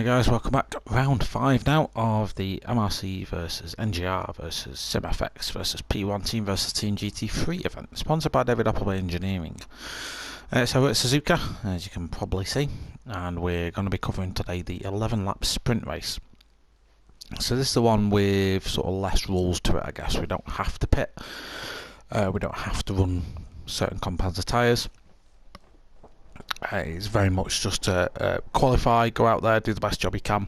Hi guys, welcome back. Round 5 now of the MRC versus NGR versus SimFX versus P1 Team versus Team GT3 event, sponsored by David Appleby Engineering. So we're at Suzuka, as you can probably see, and we're going to be covering today the 11 lap sprint race. So this is the one with sort of less rules to it, I guess. We don't have to pit, we don't have to run certain compounds of tyres. It's very much just to qualify, go out there, do the best job you can.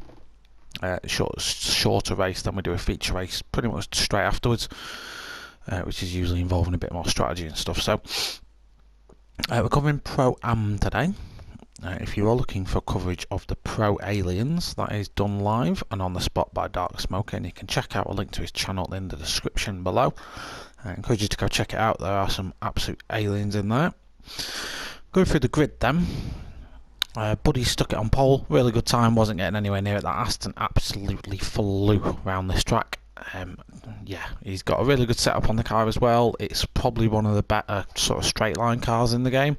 Shorter race, then we do a feature race pretty much straight afterwards, which is usually involving a bit more strategy and stuff. So we're covering ProAm today. If you are looking for coverage of the Pro Aliens, that is done live and on the spot by Dark Smoker, and you can check out a link to his channel in the description below. I encourage you to go check it out. There are some absolute aliens in there. Going through the grid then, Buddy stuck it on pole, really good time, wasn't getting anywhere near it. That Aston absolutely flew around this track. Yeah, he's got a really good setup on the car as well. It's probably one of the better sort of straight line cars in the game.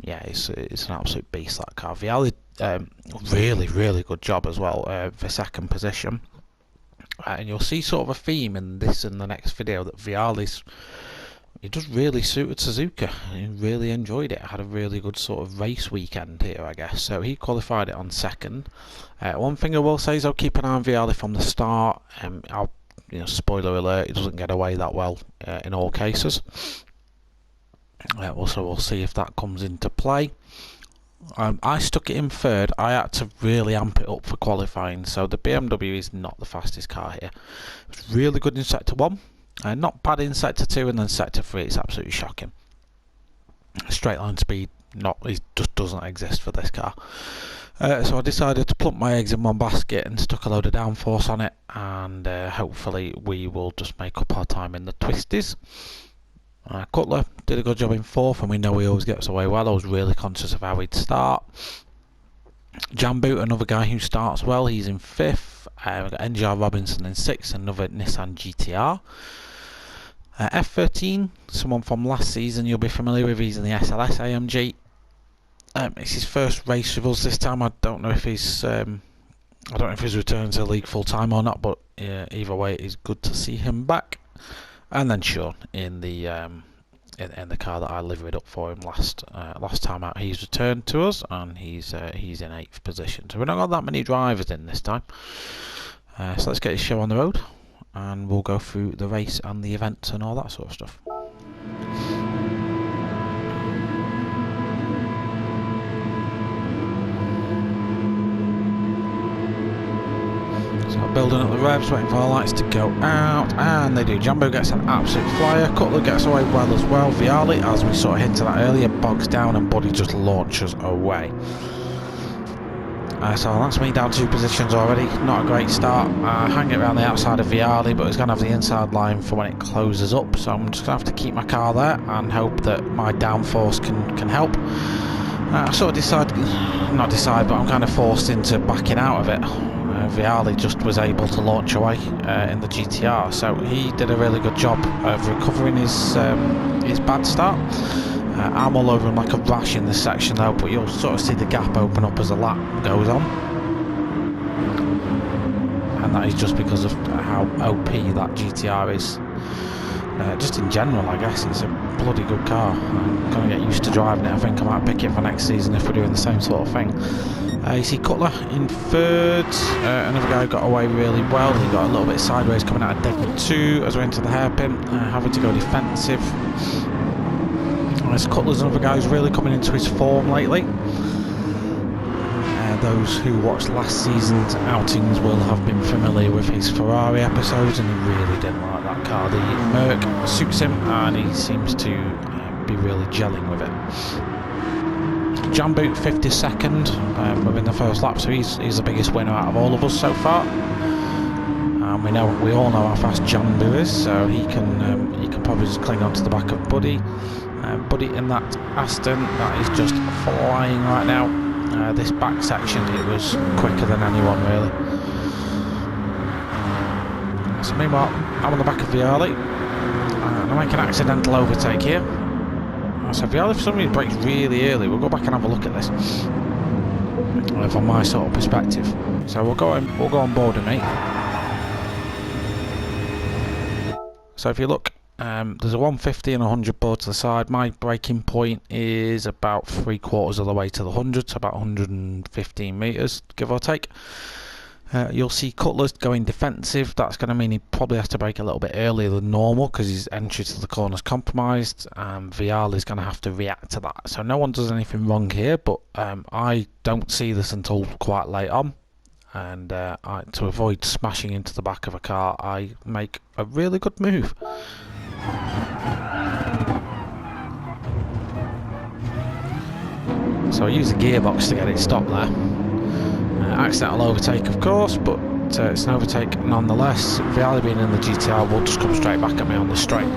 Yeah, it's an absolute beast, that car. Viali, really good job as well for second position. And you'll see sort of a theme in this and the next video that Viali's, it just really suited Suzuka. He really enjoyed it. Had a really good sort of race weekend here, I guess. So he qualified it on second. One thing I will say is I'll keep an eye on Viali from the start. Spoiler alert, he doesn't get away that well in all cases. Also, we'll see if that comes into play. I stuck it in third. I had to really amp it up for qualifying. So the BMW is not the fastest car here. It was really good in sector 1. Not bad in sector 2, and then sector 3 it's absolutely shocking. Straight line speed it just doesn't exist for this car. So I decided to plump my eggs in one basket and stuck a load of downforce on it, and hopefully we will just make up our time in the twisties. Cutler did a good job in 4th, and we know he always gets away well. I was really conscious of how he'd start. Jamboot, another guy who starts well, he's in 5th. We've got NGR Robinson in 6th, another Nissan GTR. F13, someone from last season you'll be familiar with, he's in the SLS AMG. It's his first race with us this time. I don't know if he's returning to the league full time or not, but either way it's good to see him back. And then Sean in the in the car that I liveried up for him last time out. He's returned to us, and he's in 8th position. So we've not got that many drivers in this time. So let's get this show on the road, and we'll go through the race and the events and all that sort of stuff. So building up the revs, waiting for the lights to go out, and they do. Jambo gets an absolute flyer, Cutler gets away well as well. Viali, as we sort of hinted at earlier, bogs down, and Buddy just launches away. So that's me down 2 positions already. Not a great start. Hang it around the outside of Viali, but it's going to have the inside line for when it closes up. So I'm just going to have to keep my car there and hope that my downforce can help. I sort of but I'm kind of forced into backing out of it. Viali just was able to launch away in the GTR, so he did a really good job of recovering his bad start. I'm all over him like a rash in this section though, but you'll sort of see the gap open up as the lap goes on, and that is just because of how OP that GTR is. Just in general, I guess it's a bloody good car. I'm going to get used to driving it. I think I might pick it for next season if we're doing the same sort of thing. You see Cutler in 3rd. Another guy got away really well. He got a little bit sideways coming out of deck 2 as we're into the hairpin, having to go defensive. Cutler's another guy who's really coming into his form lately. Those who watched last season's outings will have been familiar with his Ferrari episodes, and he really didn't like that car. The Merc suits him, and he seems to be really gelling with it. Jamboot 52nd within the first lap, so he's the biggest winner out of all of us so far. And we all know how fast Jamboot is, so he can probably just cling onto the back of Buddy. Buddy in that Aston, that is just flying right now. This back section, it was quicker than anyone really. So meanwhile, I'm on the back of Viali, and I make an accidental overtake here. So Viali for some reason brakes really early. We'll go back and have a look at this. from my sort of perspective. So we'll go on board with me. So if you look, there's a 150 and 100 board to the side. My braking point is about 3/4 of the way to the 100, so about 115 metres, give or take. You'll see Cutler's going defensive. That's going to mean he probably has to brake a little bit earlier than normal because his entry to the corner is compromised. Vial is going to have to react to that. So no one does anything wrong here, but I don't see this until quite late on. And to avoid smashing into the back of a car, I make a really good move. So I use the gearbox to get it stopped there. Accidental overtake, of course, but it's an overtake nonetheless. Viali being in the GTR will just come straight back at me on the straight.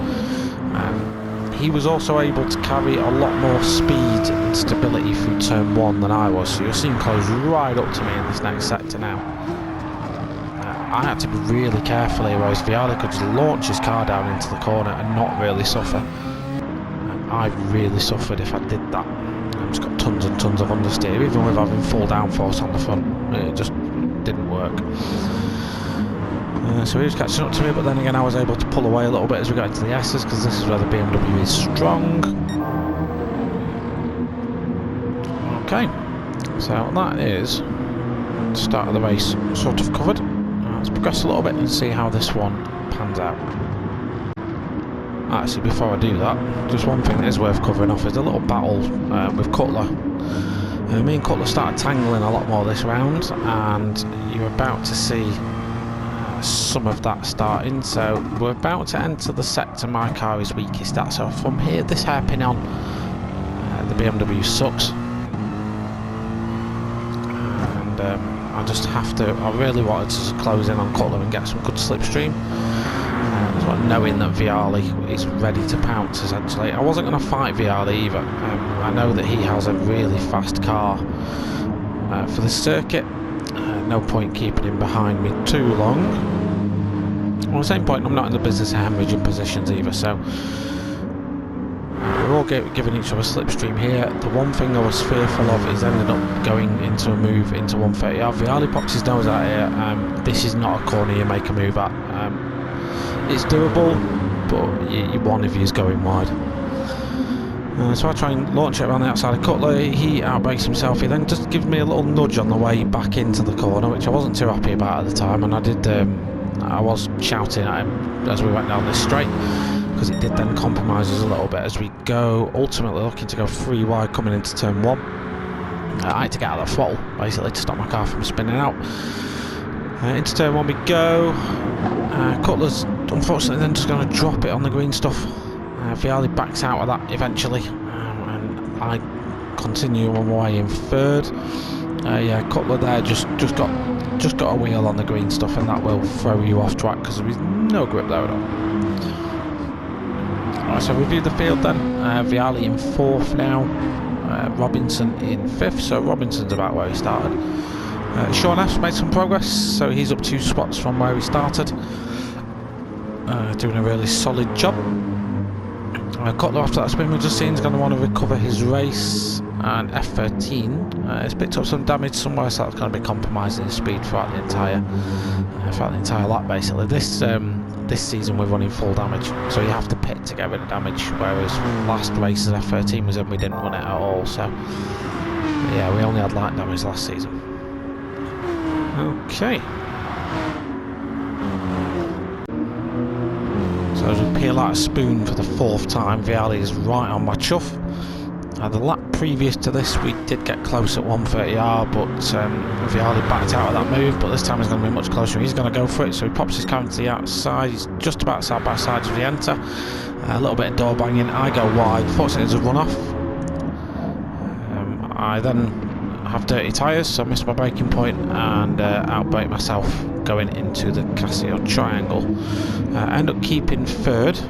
He was also able to carry a lot more speed and stability through turn 1 than I was, so you'll see him close right up to me in this next sector now. I had to be really careful here, whereas Viali could just launch his car down into the corner and not really suffer. I really suffered if I did that. It's got tons and tons of understeer, even with having full downforce on the front. It just didn't work. So he was catching up to me, but then again I was able to pull away a little bit as we got into the S's, because this is where the BMW is strong. Okay, so that is the start of the race sort of covered. Let's progress a little bit and see how this one pans out. Actually, before I do that, just one thing that is worth covering off is a little battle with Cutler. Me and Cutler started tangling a lot more this round, and you're about to see some of that starting. So we're about to enter the sector my car is weakest at. So from here, this hairpin on, the BMW sucks. And I just have to, I really wanted to close in on Cutler and get some good slipstream. Knowing that Viali is ready to pounce, essentially. I wasn't going to fight Viali either. I know that he has a really fast car for the circuit. No point keeping him behind me too long. At the same point, I'm not in the business of hemorrhaging positions either, so we're all giving each other a slipstream here. The one thing I was fearful of is ended up going into a move into 130R. Viali pops his nose out here. This is not a corner you make a move at. It's doable, but one of you is going wide. So I try and launch it around the outside of Cutler. He outbrakes himself. He then just gives me a little nudge on the way back into the corner, which I wasn't too happy about at the time, and I was shouting at him as we went down this straight, because it did then compromise us a little bit as we go, ultimately looking to go 3 wide coming into turn 1. I had to get out of the throttle, basically, to stop my car from spinning out. Into turn 1 we go. Cutler's unfortunately then just going to drop it on the green stuff. Viali backs out of that eventually, and I continue on my way in third. Yeah, Cutler there just got a wheel on the green stuff, and that will throw you off track because there is no grip there at all. Alright, so review the field then. Viali in 4th now, Robinson in 5th, so Robinson's about where he started. Sean F's made some progress, so he's up 2 spots from where he started, doing a really solid job. Cutler, after that spin we just seen, is going to want to recover his race, and F13 has picked up some damage somewhere, so that's going to be compromising his speed throughout the entire lap. Basically, this season we're running full damage, so you have to pit to get rid of damage, whereas last race's F13 was in, we didn't run it at all. So yeah, we only had light damage last season. Okay. So as we peel out a spoon for the 4th time, Viali is right on my chuff. The lap previous to this we did get close at 130R, but Viali backed out of that move, but this time he's going to be much closer. He's going to go for it, so he pops his car to the outside. He's just about side by side as we enter. A little bit of door banging, I go wide. Fortunately there's a run off. I then have dirty tyres, so I missed my braking point and outbrake myself going into the Casio triangle. I end up keeping 3rd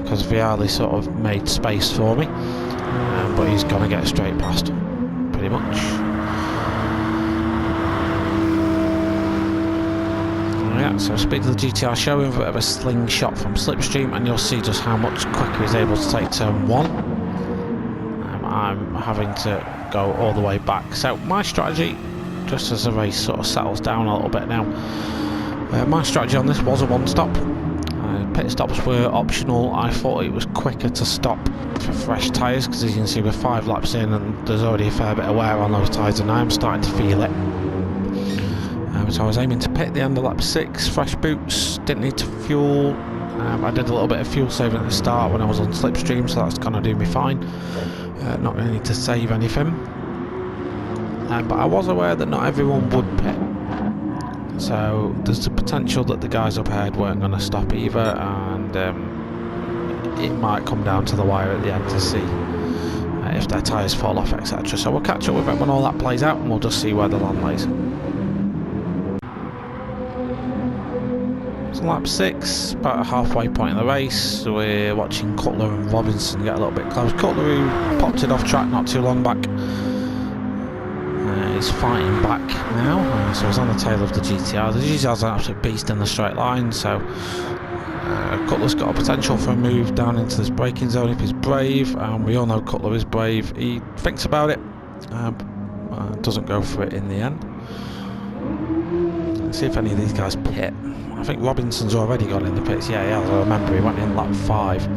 because Viali sort of made space for me, but he's going to get straight past pretty much. Yeah, so speed of the GTR showing a bit of a slingshot from slipstream, and you'll see just how much quicker he's able to take turn 1. I'm having to go all the way back. So my strategy, just as the race sort of settles down a little bit now, my strategy on this was a one-stop. Pit stops were optional. I thought it was quicker to stop for fresh tyres, because as you can see we're 5 laps in and there's already a fair bit of wear on those tyres, and I'm starting to feel it. So I was aiming to pit the end of lap 6, fresh boots, didn't need to fuel. I did a little bit of fuel saving at the start when I was on slipstream, so that's going to do me fine. Not going to need to save anything. But I was aware that not everyone would pit. So there's the potential that the guys up ahead weren't going to stop either, and it might come down to the wire at the end to see if their tyres fall off, etc. So we'll catch up with it when all that plays out, and we'll just see where the land lays. So lap 6, about a halfway point in the race, we're watching Cutler and Robinson get a little bit close. Cutler, who popped it off track not too long back, he's fighting back now, so he's on the tail of the GTR. The GTR's an absolute beast in the straight line, so Cutler's got a potential for a move down into this braking zone if he's brave, and we all know Cutler is brave. He thinks about it, doesn't go for it in the end. Let's see if any of these guys pit. I think Robinson's already got in the pits. Yeah, I remember he went in lap 5.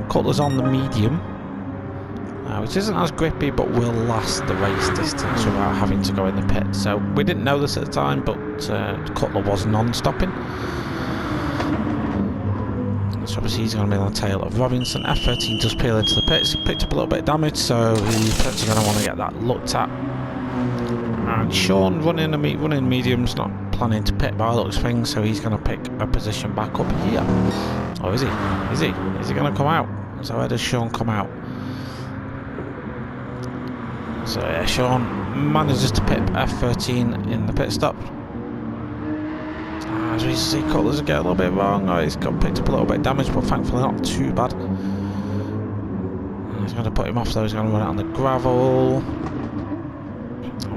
Cutler's on the medium, which isn't as grippy but will last the race distance without having to go in the pit. So we didn't know this at the time, but Cutler was non-stopping. So obviously he's going to be on the tail of Robinson. F13 does peel into the pits. He picked up a little bit of damage, so he's potentially going to want to get that looked at. And Sean running mediums, not planning to pit by the looks of things, so he's going to pick a position back up here. Oh, is he? Is he going to come out? So where does Sean come out? So yeah, Sean manages to pit F13 in the pit stop. As we see, Cutler's get a little bit wrong. Oh, he's got picked up a little bit of damage, but thankfully not too bad. He's going to put him off though, he's going to run out on the gravel.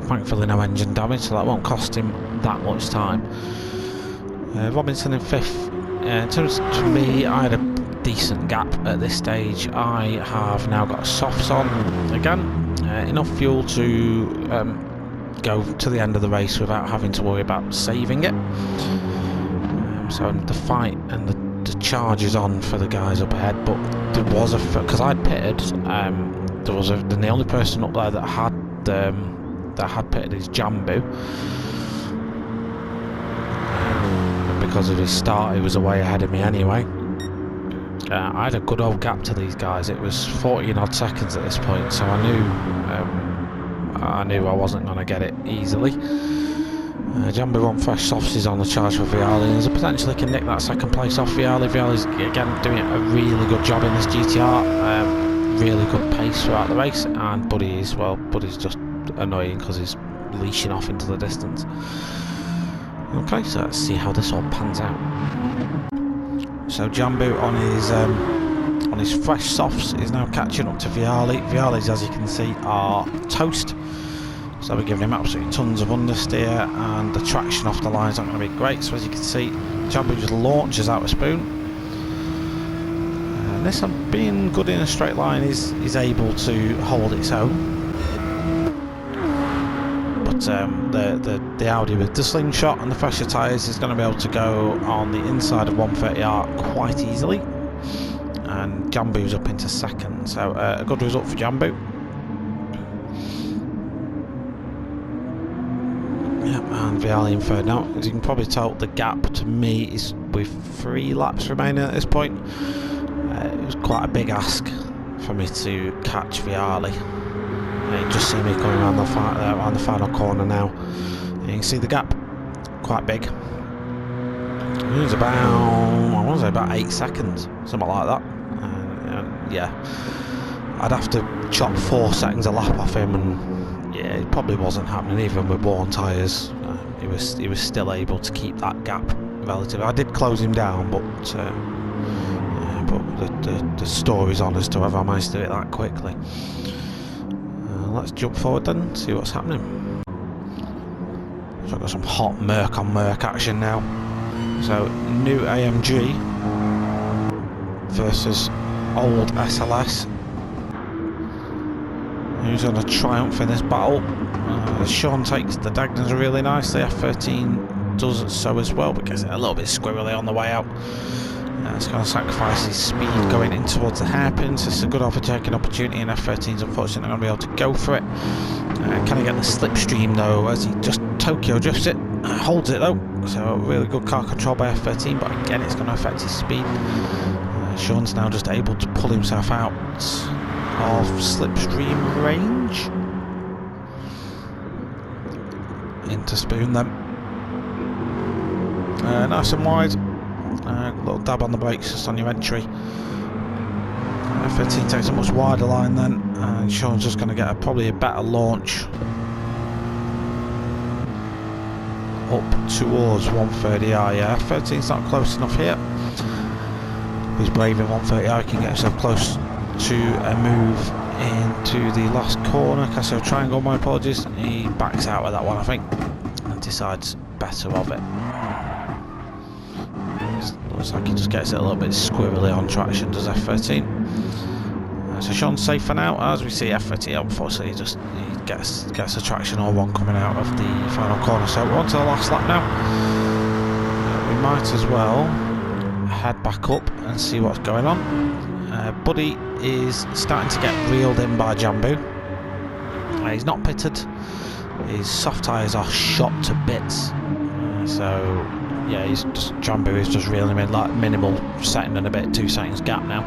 Thankfully no engine damage, so that won't cost him that much time. Robinson in 5th. In terms of me, I had a decent gap at this stage. I have now got softs on again. Enough fuel to go to the end of the race without having to worry about saving it. So the fight and the charge is on for the guys up ahead, but there was because I'd pitted, the only person up there that had pitted is Jambu. Because of his start, he was way ahead of me anyway. I had a good old gap to these guys. It was 40 odd seconds at this point, so I knew I wasn't going to get it easily. Jambu on fresh softs is on the charge for Viali, and there's a potential he can nick that second place off Viali. Viali's again doing a really good job in this GTR, really good pace throughout the race, and Buddy's just annoying because he's leashing off into the distance. Okay, so let's see how this all pans out. So Jambu on his fresh softs is now catching up to Viali. Viali's, as you can see, are toast. So we're giving him absolutely tons of understeer, and the traction off the line is not going to be great. So as you can see, Jambu just launches out a spoon. And this, being good in a straight line, is able to hold its own. But the Audi with the slingshot and the fresher tyres is going to be able to go on the inside of 130R quite easily. And Jambu's up into 2nd, so a good result for Jambu. Yep, and Viali in 3rd now. As you can probably tell, the gap to me is with 3 laps remaining at this point. It was quite a big ask for me to catch Viali. You just see me coming around the final corner now. You can see the gap, quite big. It was about, I want to say about 8 seconds, something like that. Yeah, I'd have to chop 4 seconds a lap off him, and yeah, it probably wasn't happening even with worn tyres. He was still able to keep that gap relatively. I did close him down, but the story's on as to whether I managed to do it that quickly. Let's jump forward then, see what's happening. So I've got some hot Merc on Merc action now. So new AMG versus old SLS. who's on a triumph in this battle. Sean takes the diagonals really nicely. F13 does so as well, but gets it a little bit squirrely on the way out. It's going to sacrifice his speed going in towards the hairpins. This is a good overtaking opportunity, and F13's unfortunately not going to be able to go for it. Can he get the slipstream though, as he just Tokyo drifts it? Holds it though, so really good car control by F13, but again it's going to affect his speed. Sean's now just able to pull himself out of slipstream range into spoon them. Nice and wide. Little dab on the brakes just on your entry. F13 takes a much wider line then, and Sean's just going to get probably a better launch up towards 130R. Yeah, F13's not close enough here. He's braving 130R, he can get himself close to a move into the last corner. Casio triangle, my apologies. He backs out with that one, I think, and decides better of it. Looks like he just gets it a little bit squirrely on traction, does F13. So Sean's safe for now. As we see, F13 unfortunately he gets the traction all wrong coming out of the final corner. So we're on to the last lap now. We might as well head back up and see what's going on. Buddy is starting to get reeled in by Jambu. He's not pitted. His soft tyres are shot to bits. So yeah, Jambu is just reeling him in, like minimal second and a bit, 2 seconds gap now.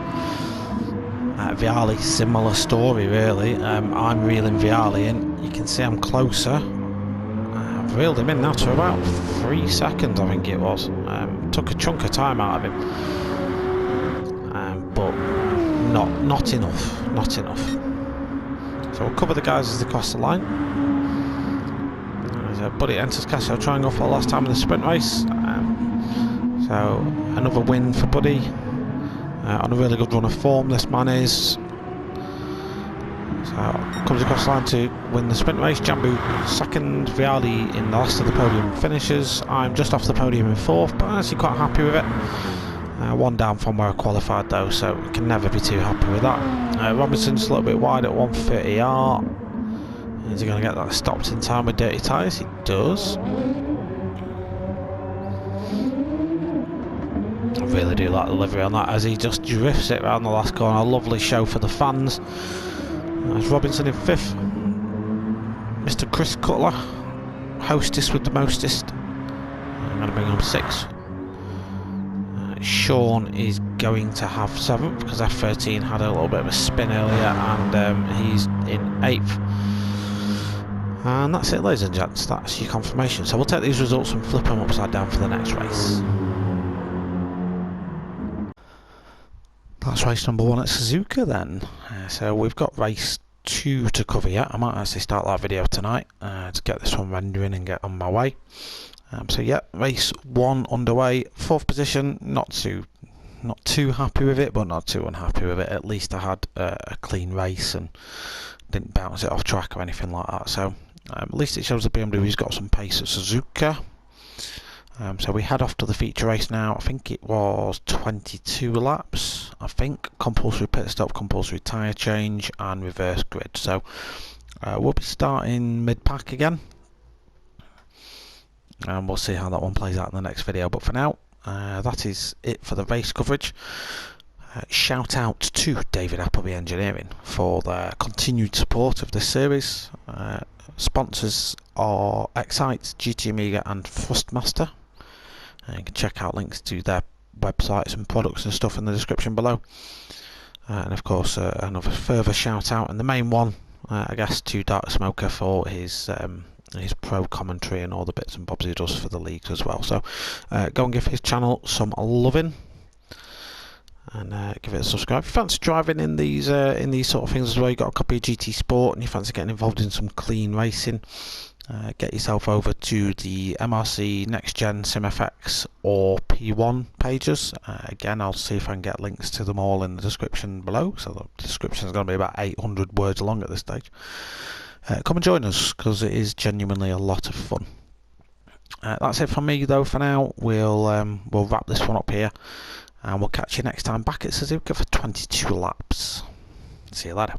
Viali, similar story really. I'm reeling Viali in. You can see I'm closer. I've reeled him in now to about 3 seconds, I think it was. Took a chunk of time out of him, but not enough. Not enough. So we'll cover the guys as they cross the line. Buddy enters Casio triangle for the last time in the sprint race. So another win for Buddy. On a really good run of form, this man is. So comes across the line to win the sprint race. Jambu second, Viali in the last of the podium finishes. I'm just off the podium in 4th, but I'm actually quite happy with it. 1 down from where I qualified though, so we can never be too happy with that. Robinson's a little bit wide at 130R. Is he going to get that stopped in time with dirty tyres? He does. I really do like the livery on that as he just drifts it around the last corner. A lovely show for the fans. There's Robinson in 5th. Mr. Chris Cutler, hostess with the mostest. I'm going to bring him 6th. Sean is going to have 7th because F13 had a little bit of a spin earlier, and he's in 8th. And that's it, ladies and gents, that's your confirmation. So we'll take these results and flip them upside down for the next race. That's race number 1 at Suzuka then. So we've got race 2 to cover yet. I might actually start that video tonight to get this one rendering and get on my way. So yeah, race 1 underway, 4th position. Not too happy with it, but not too unhappy with it. At least I had a clean race and didn't bounce it off track or anything like that. So at least it shows the BMW's got some pace at Suzuka. So we head off to the feature race now. I think it was 22 laps. I think compulsory pit stop, compulsory tyre change, and reverse grid. So we'll be starting mid-pack again, and we'll see how that one plays out in the next video. But for now, that is it for the race coverage. Shout out to David Appleby Engineering for their continued support of this series. Sponsors are Excite, GT Amiga, and Thrustmaster. You can check out links to their websites and products and stuff in the description below. And of course, another further shout out, and the main one, I guess, to Dark Smoker for his pro commentary and all the bits and bobs he does for the leagues as well. So go and give his channel some loving, and give it a subscribe. If you fancy driving in these sort of things as well, you got a copy of GT Sport, and you fancy getting involved in some clean racing, get yourself over to the MRC, NxtGen, SimFX or P1 pages. Again, I'll see if I can get links to them all in the description below. So the description is going to be about 800 words long at this stage. Come and join us, because it is genuinely a lot of fun. That's it from me though for now. We'll wrap this one up here, and we'll catch you next time back at Suzuka for 22 laps. See you later.